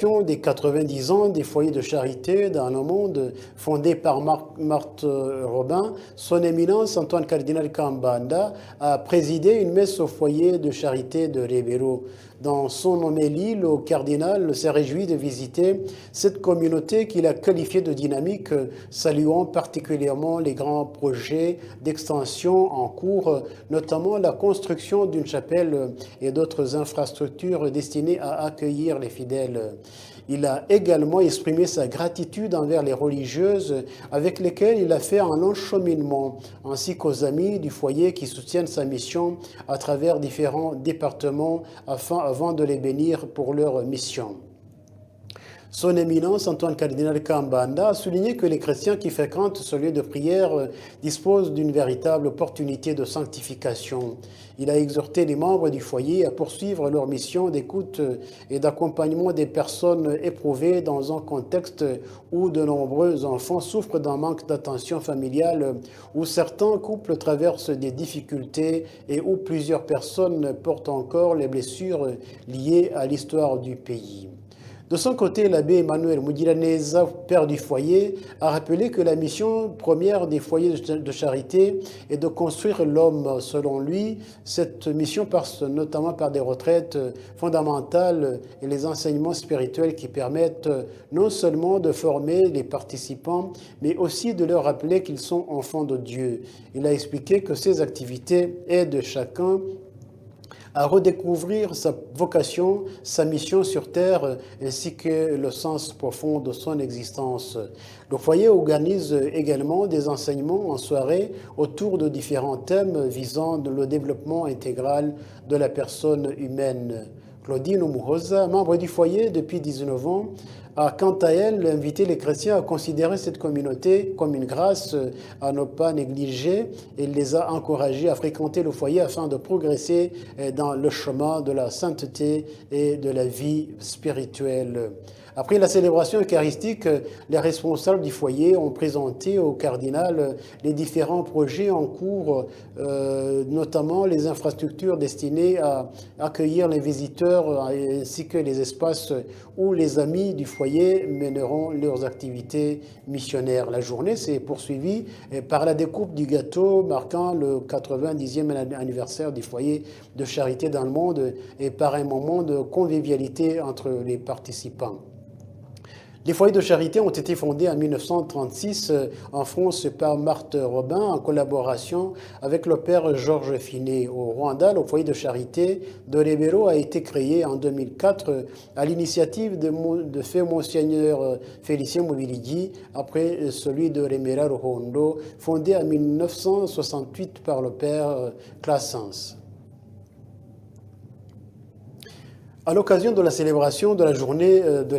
des 90 ans des foyers de charité dans le monde, fondé par Marthe Robin, son éminence Antoine Cardinal Kambanda a présidé une messe au foyer de charité de Rebero. Dans son homélie, le cardinal s'est réjoui de visiter cette communauté qu'il a qualifiée de dynamique, saluant particulièrement les grands projets d'extension en cours, notamment la construction d'une chapelle et d'autres infrastructures destinées à accueillir les fidèles. Il a également exprimé sa gratitude envers les religieuses avec lesquelles il a fait un long cheminement, ainsi qu'aux amis du foyer qui soutiennent sa mission à travers différents départements avant de les bénir pour leur mission. Son éminence, Antoine Cardinal Kambanda, a souligné que les chrétiens qui fréquentent ce lieu de prière disposent d'une véritable opportunité de sanctification. Il a exhorté les membres du foyer à poursuivre leur mission d'écoute et d'accompagnement des personnes éprouvées dans un contexte où de nombreux enfants souffrent d'un manque d'attention familiale, où certains couples traversent des difficultés et où plusieurs personnes portent encore les blessures liées à l'histoire du pays. De son côté, l'abbé Emmanuel Mugiraneza, père du foyer, a rappelé que la mission première des foyers de charité est de construire l'homme. Selon lui, cette mission passe notamment par des retraites fondamentales et les enseignements spirituels qui permettent non seulement de former les participants, mais aussi de leur rappeler qu'ils sont enfants de Dieu. Il a expliqué que ces activités aident chacun à redécouvrir sa vocation, sa mission sur Terre, ainsi que le sens profond de son existence. Le foyer organise également des enseignements en soirée autour de différents thèmes visant le développement intégral de la personne humaine. Claudine Umuhoza, membre du foyer depuis 19 ans, a quant à elle invité les chrétiens à considérer cette communauté comme une grâce à ne pas négliger et les a encouragés à fréquenter le foyer afin de progresser dans le chemin de la sainteté et de la vie spirituelle. Après la célébration eucharistique, les responsables du foyer ont présenté au cardinal les différents projets en cours, notamment les infrastructures destinées à accueillir les visiteurs ainsi que les espaces où les amis du foyer mèneront leurs activités missionnaires. La journée s'est poursuivie par la découpe du gâteau marquant le 90e anniversaire du foyer de charité dans le monde et par un moment de convivialité entre les participants. Les foyers de charité ont été fondés en 1936 en France par Marthe Robin en collaboration avec le père Georges Finet. Au Rwanda, le foyer de charité de Rebero a été créé en 2004 à l'initiative de feu Monseigneur Félicien Mobiligi après celui de Remera Ruhondo, fondé en 1968 par le père Classens. À l'occasion de la célébration de la journée de